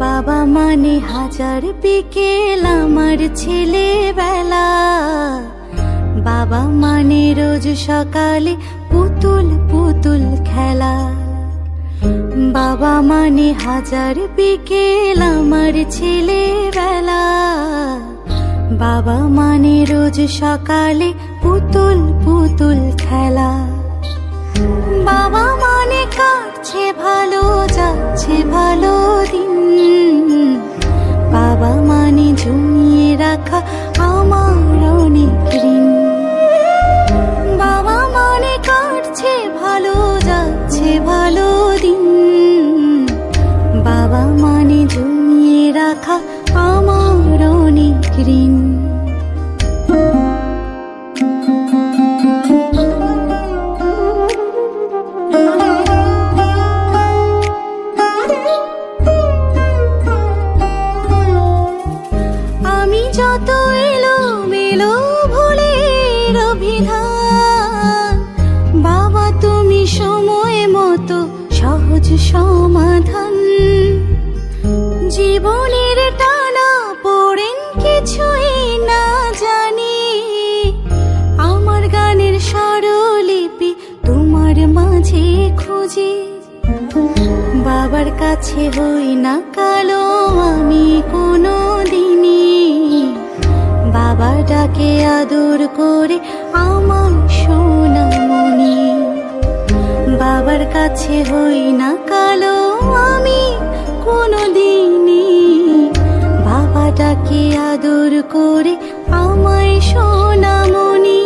বাবা মানে হাজার বিকেল আমার ছেলেবেলা। বাবা মানে রোজ সকালে পুতুল পুতুল খেলা। বাবা মানে হাজার বিকেল আমার ছেলেবেলা। বাবা মানে রোজ সকালে পুতুল পুতুল খেলা। বাবা মানে কাটছে ভালো, যাচ্ছে ভালো দিন। বাবা মানে জমিয়ে রাখা আমার অনেক ঋণ। বাবা মানে কাটছে ভালো, যাচ্ছে ভালো দিন। বাবা মানে জমিয়ে রাখা আমার অনেক ঋণ। যত এলো মেলো ভুলের অভিধান, বাবা তুমি সময় মতো সহজ সমাধান। জীবনের টানা পড়েন কিছুই না জানি, আমার গানের স্বরলিপি তোমার মাঝে খুঁজি। বাবার কাছে হই না কালো আমি কোনো দিনই, বাবা ডাকে আদর করে আমার সোনামণি। বাবার কাছে হই না কালো আমি কোনো দিনই, বাবা ডাকে আদর করে আমায় সোনামণি।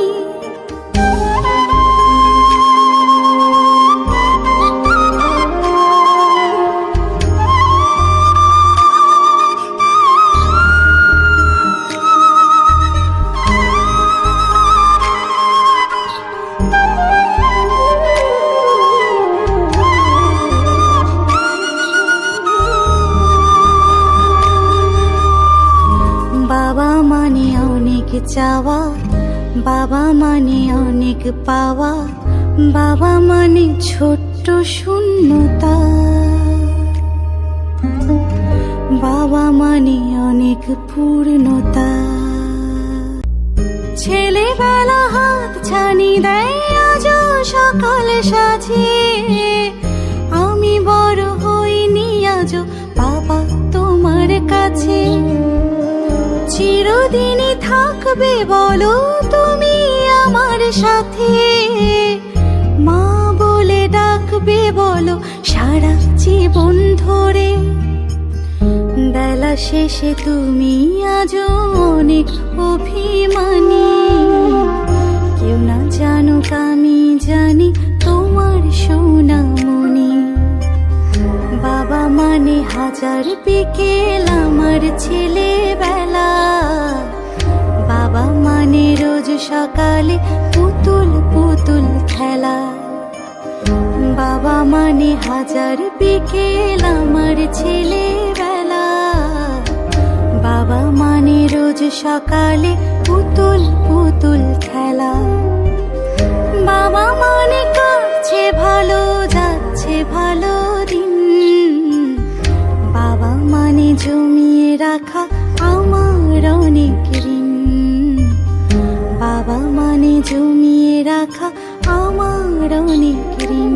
বাবা মানে অনেক চাওয়া, বাবা মানে অনেক পাওয়া। বাবা মানে ছোট্ট শূন্যতা, বাবা মানে অনেক পূর্ণতা। ছেলেবেলা হাত ছানি দেয় আজও সকাল সাজে, আমি বড় হইনি আজও বাবা তোমার কাছে। চিরদিনই থাকবে বলো তুমি আমার সাথে, মা বলে ডাকবে বলো সারা জীবন ধরে। বেলা শেষে তুমি আজও অনেক অভিমানী, কেউ না জানুক আমি জানি তোমার সোনামণি। বাবা মানে হাজার বিকেল আমার ছেলেবেলা। বাবা মানে রোজ সকালে পুতুল পুতুল খেলা। বাবা মানে হাজার বিকেল আমার ছেলেবেলা। বাবা মানে রোজ সকালে পুতুল পুতুল খেলা। বাবা মানে কাটছে ভালো, যাচ্ছে ভালো দিন। বাবা মানে জমিয়ে রাখা আমার অনেক ঋণ। বাবা মানে জমিয়ে রাখা আমার অনেক ঋণ।